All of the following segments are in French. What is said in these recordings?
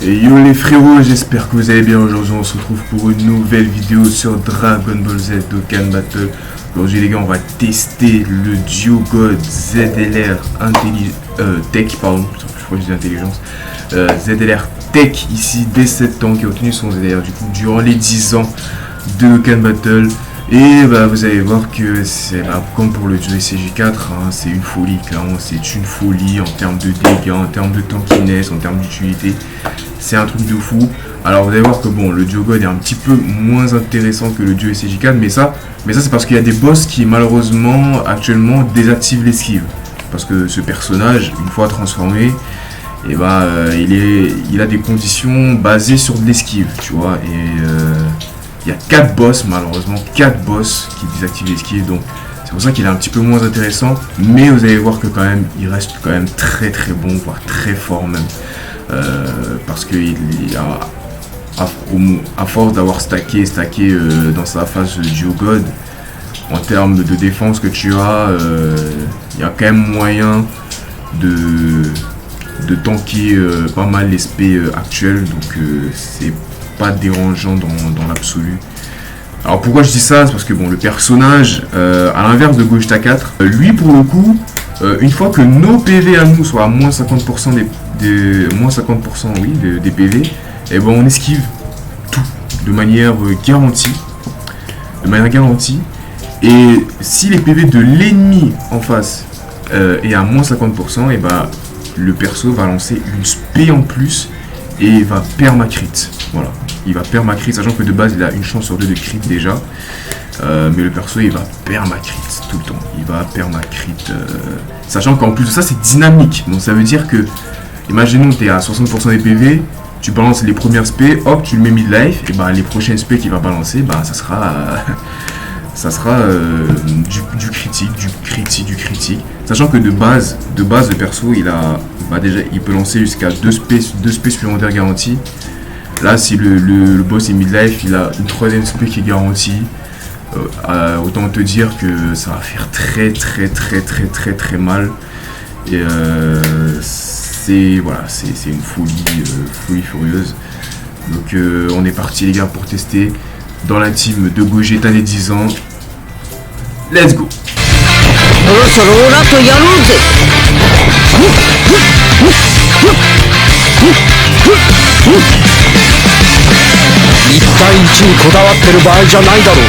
Et yo les frérots, j'espère que vous allez bien. Aujourd'hui on se retrouve pour une nouvelle vidéo sur Dragon Ball Z Dokkan Battle. Aujourd'hui les gars, on va tester le Duo God ZLR Tech, pardon, je crois que je dis intelligence. ZLR Tech ici dès 7 ans qui a obtenu son ZLR du coup durant les 10 ans de Dokkan Battle. Et bah, vous allez voir que c'est comme pour le Duo SCJ4, c'est une folie, clairement c'est une folie en termes de dégâts, en termes de tankiness, en termes d'utilité. C'est un truc de fou. Alors vous allez voir que bon, le Duo God est un petit peu moins intéressant que le Duo SCJ4, mais ça c'est parce qu'il y a des boss qui malheureusement actuellement désactivent l'esquive. Parce que ce personnage, une fois transformé, et bah, il a des conditions basées sur de l'esquive, tu vois, et il y a 4 boss, malheureusement, 4 boss qui désactivent l'esquive, donc c'est pour ça qu'il est un petit peu moins intéressant. Mais vous allez voir que quand même, il reste quand même très très bon, voire très fort même. Parce que à force d'avoir stacké dans sa phase Duo God, en termes de défense que tu as, il y a quand même moyen de tanker pas mal les SP actuels, donc c'est pas dérangeant dans l'absolu. Alors pourquoi je dis ça, c'est parce que bon, le personnage, à l'inverse de Gogeta 4, lui pour le coup, une fois que nos PV à nous soient à moins 50% des PV, et ben on esquive tout de manière garantie. Et si les PV de l'ennemi en face est à moins 50%, et ben le perso va lancer une spé en plus et va permacrit. Voilà, il va permacrit, sachant que de base il a une chance sur 2 de crit déjà. Mais le perso il va permacrit tout le temps, il va permacrit, sachant qu'en plus de ça c'est dynamique, donc ça veut dire que, imaginons que tu es à 60% des PV, tu balances les premières spé, hop tu le mets mid-life, et bah les prochaines spé qu'il va balancer, bah ça sera du critique, sachant que de base le perso il a, bah déjà il peut lancer jusqu'à 2 spé supplémentaires garantis. Là si le boss est mid-life, il a une 3ème spé qui est garantie. Autant te dire que ça va faire très mal. Et c'est une folie furieuse. Donc on est parti les gars pour tester dans la team de Gogeta des 10 ans. Let's go. 1対1にこだわってる場合じゃないだろう。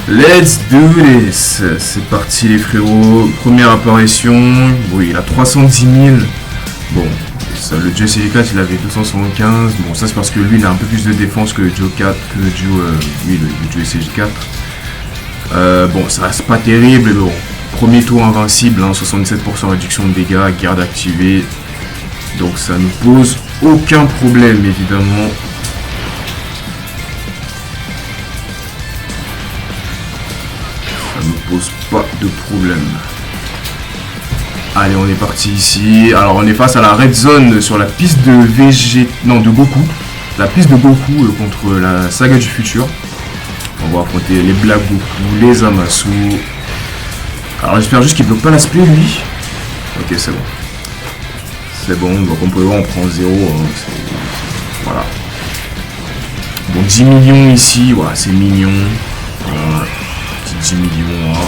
Let's do this. C'est parti les frérots. Première apparition. Oui, il a 310 000. Bon. Ça, le Duo SCJ4 il avait 275, bon ça c'est parce que lui il a un peu plus de défense que le Duo 4, que le Duo SCJ4. Bon ça reste pas terrible, mais bon, premier tour invincible, 67% réduction de dégâts, garde activée, donc ça ne pose aucun problème évidemment. Ça ne pose pas de problème. Allez, on est parti ici. Alors, on est face à la red zone sur la piste de Goku. La piste de Goku contre la saga du futur. On va affronter les Black Goku, les Zamasu. Alors, j'espère juste qu'il bloque pas l'aspect, lui. Ok, c'est bon. C'est bon, donc on peut voir, on prend 0. Voilà. Bon, 10 millions ici. Voilà, c'est mignon. Voilà. 10 millions, là.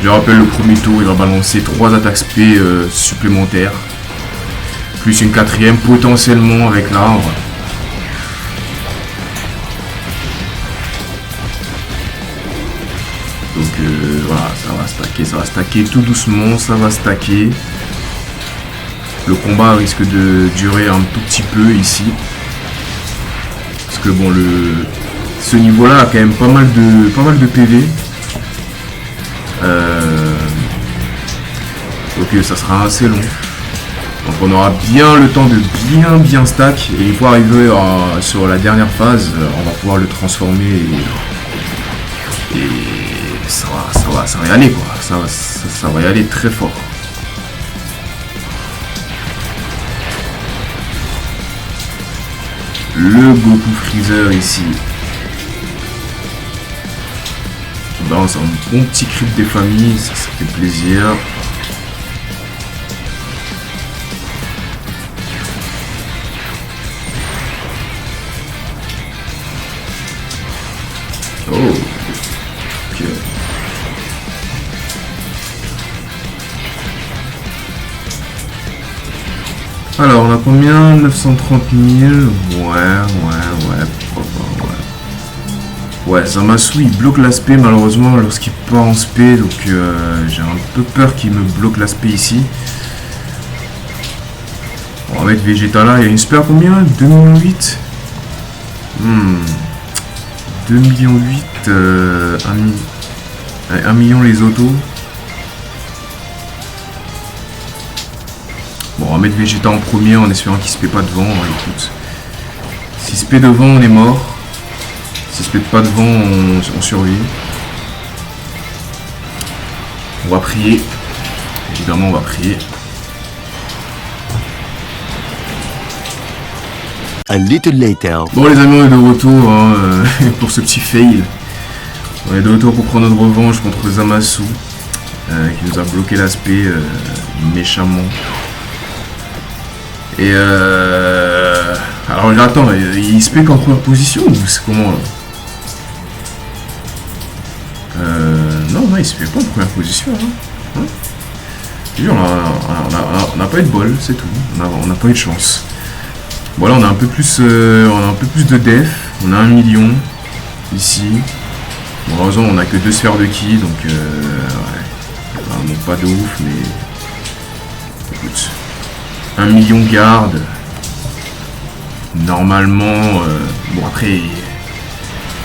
Je rappelle, le premier tour, il va balancer 3 attaques SP supplémentaires. Plus une 4ème potentiellement avec l'arbre. Donc voilà, ça va stacker tout doucement, ça va stacker. Le combat risque de durer un tout petit peu ici. Parce que bon, ce niveau-là a quand même pas mal de PV. Donc ça sera assez long. Donc on aura bien le temps de bien stack. Et une fois arrivé sur la dernière phase, on va pouvoir le transformer et ça va y aller quoi. Ça va y aller très fort. le Goku Freezer ici. Ben, c'est un bon petit crit des familles, ça fait plaisir. Oh, ok. Alors, on a combien? 930 000. Ouais, pourquoi pas, ouais. Ouais, Zamasu, il bloque l'aspect, malheureusement, lorsqu'il part en spé, donc j'ai un peu peur qu'il me bloque l'aspect ici. On va mettre Vegeta là, il y a une spé à combien? 2,8 millions. 2,8 millions, 1 million les autos. Bon, on va mettre Vegeta en premier en espérant qu'il se paie pas devant. Écoute, s'il se paie devant, on est mort. S'il se paie pas devant, on survit. On va prier. Évidemment, on va prier. A little later. Bon les amis, on est de retour hein, pour ce petit fail. On est de retour pour prendre notre revanche contre Zamasu qui nous a bloqué l'aspect méchamment. Et alors j'attends, il se paie qu'en première position ou c'est comment là? Non, il se paie pas en première position. Hein. On n'a pas eu de bol, c'est tout. On n'a pas eu de chance. Voilà, on a un peu plus de def, on a 1 million ici. Bon, heureusement, on a que 2 sphères de ki, donc ouais, vraiment pas de ouf, mais écoute, 1 million garde. Normalement, bon après,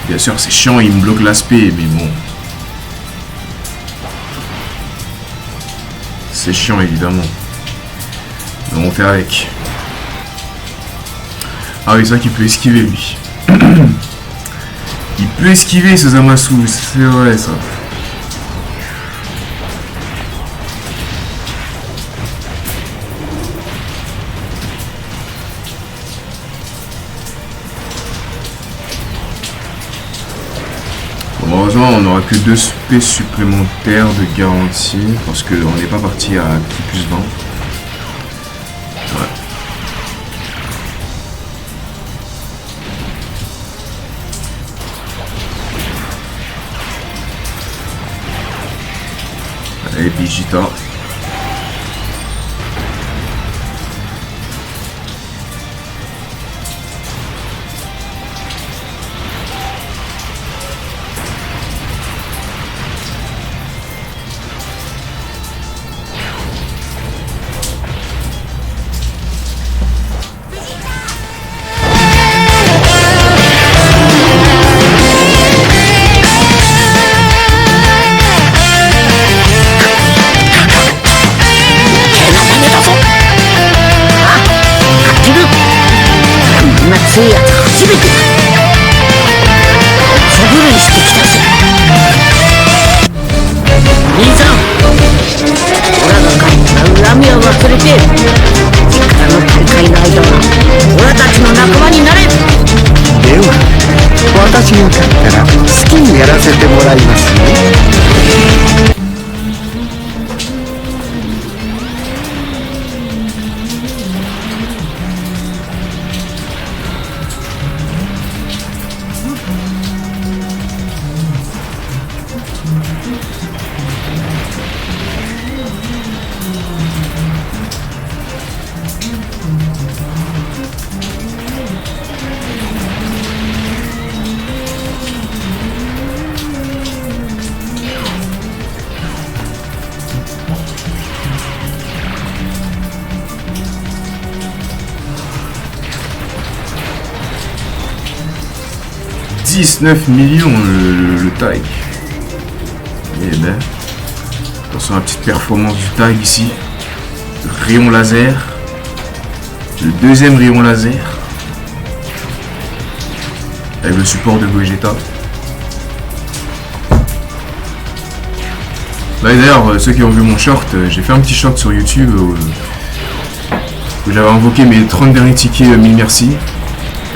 bien sûr c'est chiant, il me bloque l'aspect, mais bon, c'est chiant évidemment. Mais on fait avec. Ah oui, c'est vrai qu'il peut esquiver lui. Il peut esquiver ce Zamasu, c'est vrai ça. Bon, heureusement, on n'aura que 2 spé supplémentaires de garantie parce qu'on n'est pas parti à plus 20. Ouais. Allez, Vegeta. « 19 millions le tag. Eh ben, attention à la petite performance du tag ici. Rayon laser. Le deuxième rayon laser. Avec le support de Vegeta. D'ailleurs, ceux qui ont vu mon short, j'ai fait un petit short sur YouTube où j'avais invoqué mes 30 derniers tickets mille merci.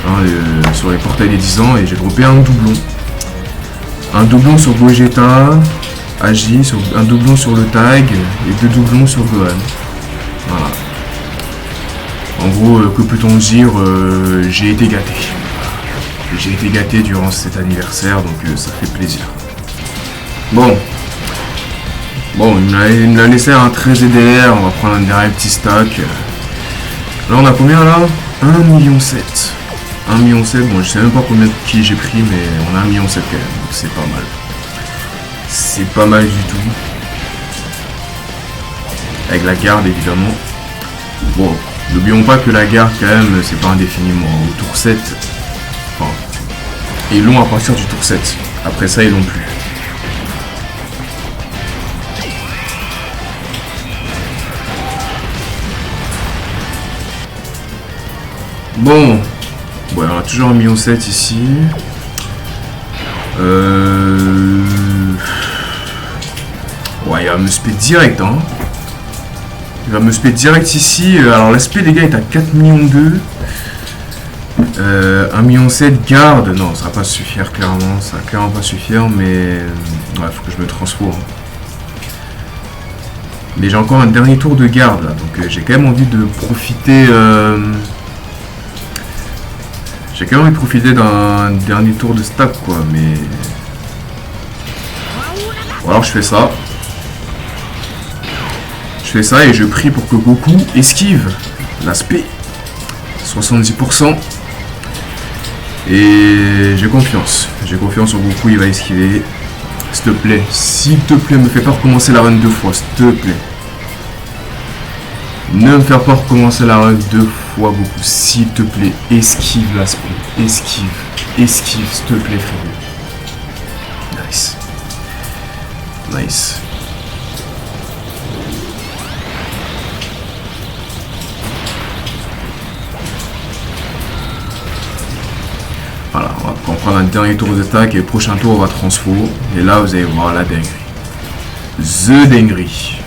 hein, sur les portails des 10 ans, et j'ai droppé un doublon. Un doublon sur Gogeta, Agi, un doublon sur le tag, et 2 doublons sur Gohan. Voilà. En gros, que peut-on dire, j'ai été gâté. J'ai été gâté durant cet anniversaire, donc ça fait plaisir. Bon, il me l'a laissé un 13 EDR, on va prendre un dernier petit stack. Là, on a combien là? 1,7 million. 1,7 million, bon, je sais même pas combien de qui j'ai pris, mais on a 1,7 million quand même, donc c'est pas mal. C'est pas mal du tout. Avec la garde, évidemment. Bon, n'oublions pas que la garde, quand même, c'est pas indéfiniment. Au tour 7, enfin, ils l'ont à partir du tour 7. Après ça, ils l'ont plus. Bon, on a toujours 1,7 million ici. Ouais, il va me spé direct, hein. Il va me spé direct ici. Alors, l'aspect des gars est à 4,2 millions. 1,7 million garde. Non, ça va pas suffire, clairement. Ça va clairement pas suffire, mais ouais, faut que je me transforme. Mais j'ai encore un dernier tour de garde là, donc j'ai quand même envie de profiter. J'ai quand même envie de profiter d'un dernier tour de stack, quoi, mais. Ou alors je fais ça. Je fais ça et je prie pour que Goku esquive l'aspect. 70%. Et j'ai confiance. J'ai confiance en Goku, il va esquiver. S'il te plaît, me fais pas recommencer la run 2 fois, s'il te plaît. Ne me fais pas recommencer la run 2 fois, Goku, s'il te plaît. Esquive l'aspect. Esquive, s'il te plaît, frérot. Nice. Nice. Voilà, on va prendre un dernier tour d'attaque et le prochain tour on va transfo. Et là vous allez voir la dinguerie. The dinguerie.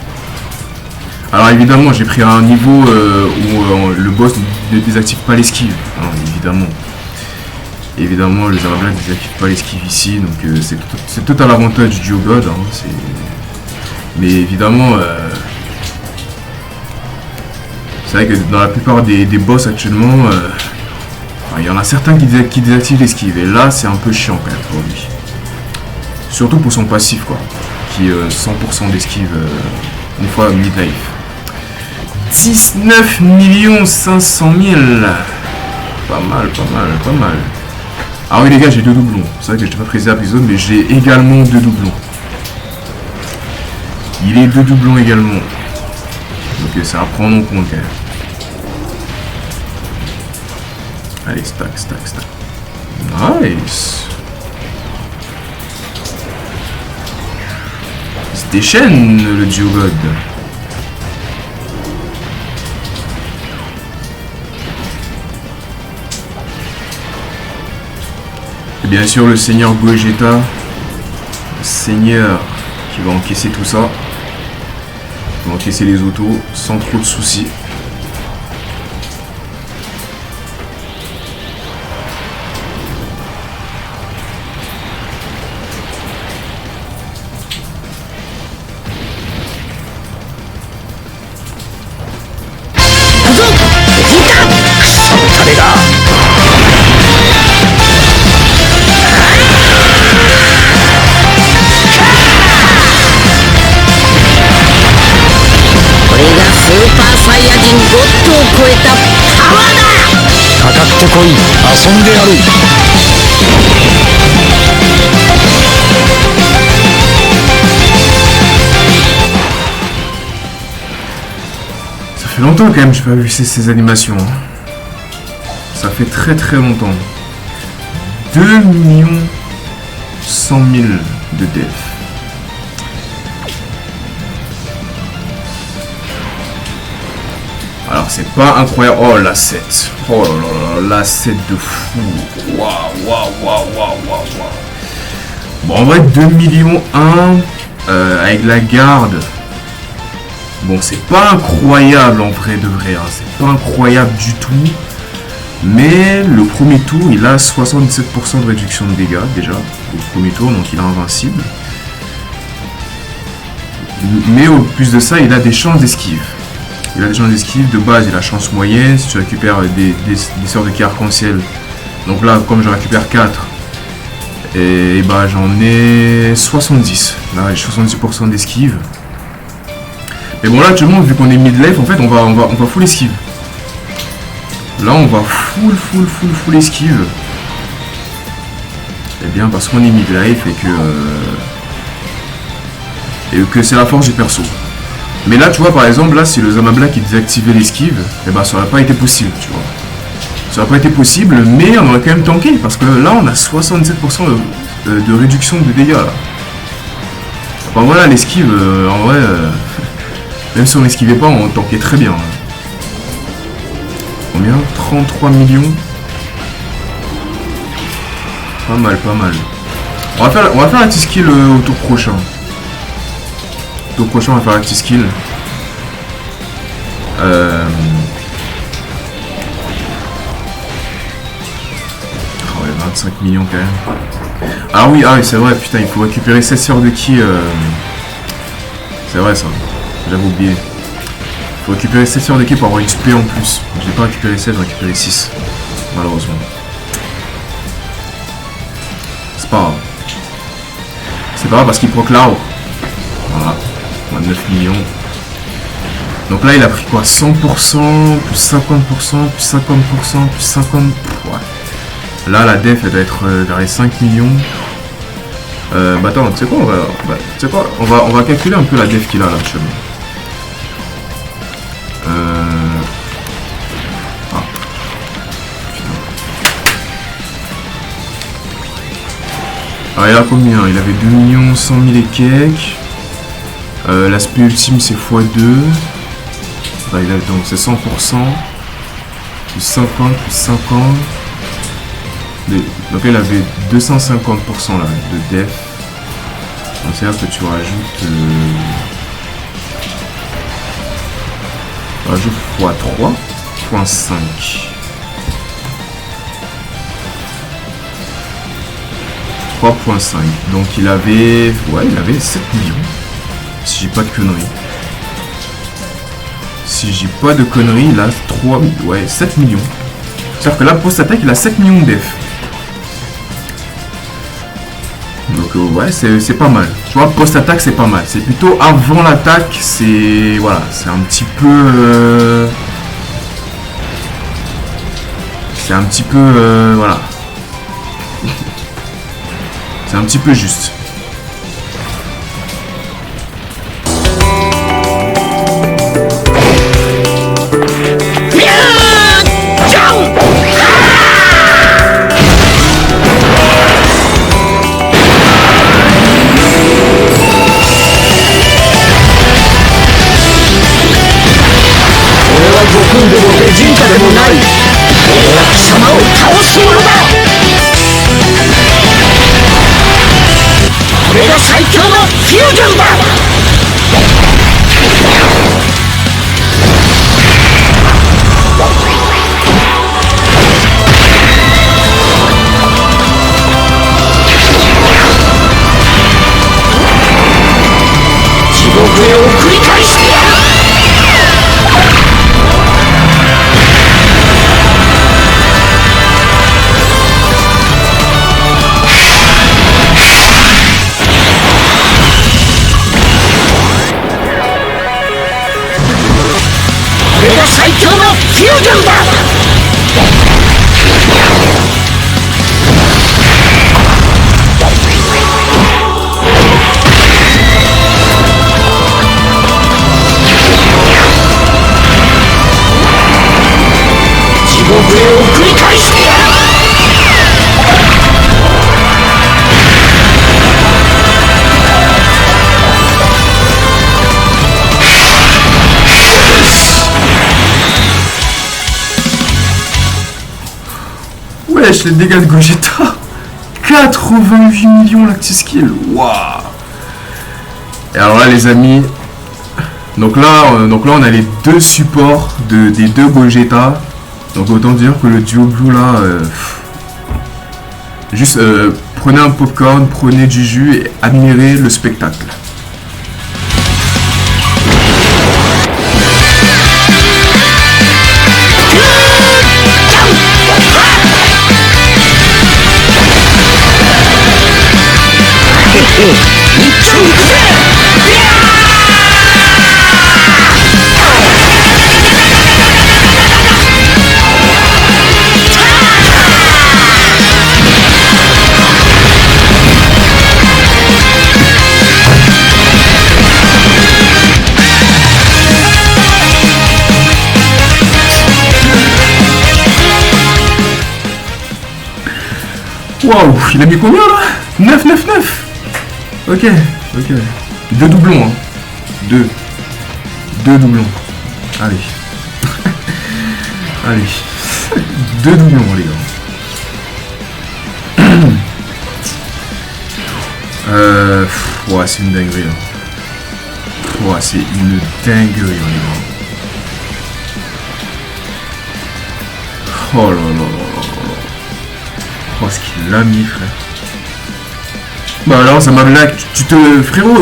Alors évidemment j'ai pris un niveau où le boss ne désactive pas l'esquive. Hein, évidemment. Évidemment le Zarbla ne désactive pas l'esquive ici. Donc c'est tout à l'avantage du Duo God. Hein, mais évidemment c'est vrai que dans la plupart des boss actuellement il y en a certains qui désactivent l'esquive, et là c'est un peu chiant quand même pour lui. Surtout pour son passif, quoi, qui est 100% d'esquive une fois mid-life. 19 500 000. Pas mal. Ah oui les gars, j'ai 2 doublons. C'est vrai que je t'ai pas précisé à l'épisode, mais j'ai également 2 doublons. Il est 2 doublons également. Donc ça va prendre en compte quand même. Allez, stack. Nice. Il se déchaîne le Duo God. Et bien sûr le seigneur Gogeta. Le seigneur qui va encaisser tout ça. Il va encaisser les autos sans trop de soucis. Ça fait longtemps quand même que j'ai pas vu ces animations. Ça fait très longtemps. 2 100 000 de def. Alors c'est pas incroyable. Oh la 7. Oh là là, la 7 de fou. Waouh. Bon en vrai 2 millions 1 avec la garde. Bon c'est pas incroyable en vrai de vrai. Hein. C'est pas incroyable du tout. Mais le premier tour, il a 77% de réduction de dégâts déjà. Au premier tour, donc il est invincible. Mais au plus de ça, il a des chances d'esquive. Il a des chances d'esquive. De base, il a chance moyenne. Si tu récupères des sorts de qui arc-en-ciel. Donc là, comme je récupère 4, et bah j'en ai 70. Là, j'ai 70% d'esquive. Mais bon, là, actuellement, vu qu'on est mid-life, en fait, on va full esquive. Là, on va full esquive. Eh bien, parce qu'on est mid-life et que c'est la force du perso. Mais là, tu vois, par exemple, là, si le Zamabla qui désactivait l'esquive, eh ben, ça aurait pas été possible, tu vois. Ça aurait pas été possible, mais on aurait quand même tanké, parce que là, on a 67% de réduction de dégâts, là. Enfin, voilà, l'esquive, en vrai, même si on n'esquivait pas, on tankait très bien. Combien? 33 millions. Pas mal, pas mal. On va faire un petit skill au tour prochain. Au tour prochain, on va faire un petit skill. Oh, ouais, 25 millions quand même. Ah oui, c'est vrai, putain, il faut récupérer 16 sphères de ki. C'est vrai ça, j'avais oublié. Il faut récupérer 7 sphères de ki pour avoir une spé en plus. Je n'ai pas récupéré 7, j'ai récupéré 6. Malheureusement. C'est pas grave. C'est pas grave parce qu'il proc l'arbre. Voilà. On a 9 millions. Donc là il a pris quoi? 100%, plus 50%, plus 50%, plus 50%. Ouais. Là la def elle doit être vers les 5 millions. Bah attends, tu sais quoi, on va calculer un peu la def qu'il a là actuellement. Alors il a combien? Il avait 2 millions 100 000 et quelques. L'aspect ultime c'est x2. Bah, il a donc c'est 100%. Plus 50, plus 50. Donc il avait 250% là de def. Donc c'est-à-dire que tu rajoutes x3, x5. Donc il avait 7 millions. Si j'ai pas de conneries. Si j'ai pas de conneries, il a 7 millions. C'est-à-dire que là, post-attaque, il a 7 millions de def. Donc ouais, c'est pas mal. Tu vois, post-attaque, c'est pas mal. C'est plutôt avant l'attaque, c'est... Voilà, c'est un petit peu... C'est un petit peu... voilà. C'est un petit peu juste. Wesh, les dégâts de Gogeta. 88 millions l'active skill. Waouh. Et alors là les amis, donc là on a les deux supports des deux Gogeta. Donc autant dire que le duo blue là, juste prenez un popcorn, prenez du jus et admirez le spectacle. Waouh, il a mis combien là? 9, 9, 9. Ok, ok. 2 doublons, hein. 2 doublons. Allez. Allez. 2 doublons, les gars. Ouais, c'est une dinguerie, hein. Ouais, c'est une dinguerie, hein, les gars. Oh là là là là là. Oh, ce qu'il a mis, frère. Bah alors, ça m'a là, frérot,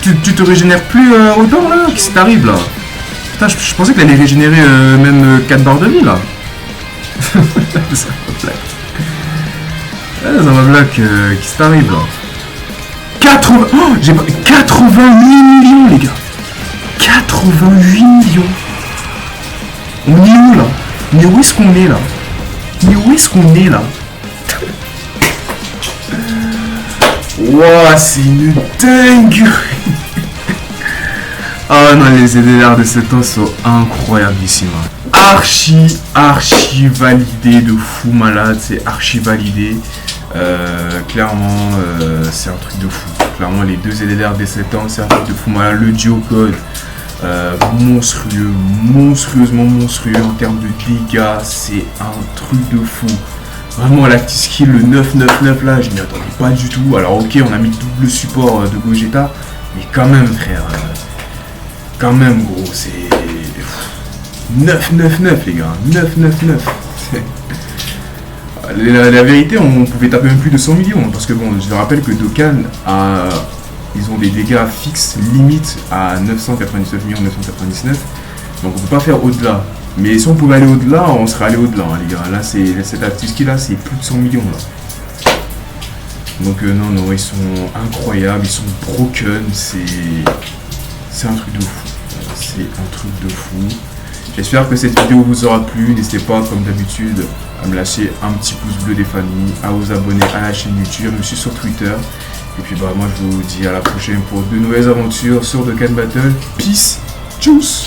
tu te régénères plus autant là? Qu'est-ce qui t'arrive là? Putain, je pensais que t'allais régénérer même 4 barres de vie là. Ça m'a blague, qu'est-ce qui t'arrive là? 80... Oh, j'ai pas... 88 millions les gars. 88 millions. On est où là? Mais où est-ce qu'on est là? Mais où est-ce qu'on est là? Wouah, c'est une dinguerie. Ah non, les EDR de 7 ans sont incroyablissimes. Archi validé de fou malade. C'est archi validé. Clairement, c'est un truc de fou. Clairement, les deux EDR des 7 ans, c'est un truc de fou malade. Le duo code, monstrueux, monstrueusement monstrueux en termes de dégâts. C'est un truc de fou. Vraiment, la petite skill, le 999 là, je m'y attendais pas du tout. Alors, ok, on a mis double support de Gogeta, mais quand même, frère, quand même, gros, c'est 999, les gars, 999. La vérité, on pouvait taper même plus de 100 millions, parce que bon, je rappelle que Dokkan ils ont des dégâts fixes limite à 999 millions 999, donc on peut pas faire au-delà. Mais si on pouvait aller au-delà, on serait allé au-delà, hein, les gars. Là, cette petite skill là, c'est plus de 100 millions là. Donc non, ils sont incroyables, ils sont broken, c'est un truc de fou. C'est un truc de fou. J'espère que cette vidéo vous aura plu. N'hésitez pas, comme d'habitude, à me lâcher un petit pouce bleu des familles, à vous abonner à la chaîne YouTube, je suis sur Twitter. Et puis bah moi je vous dis à la prochaine pour de nouvelles aventures sur Dokkan Battle. Peace, tchuss.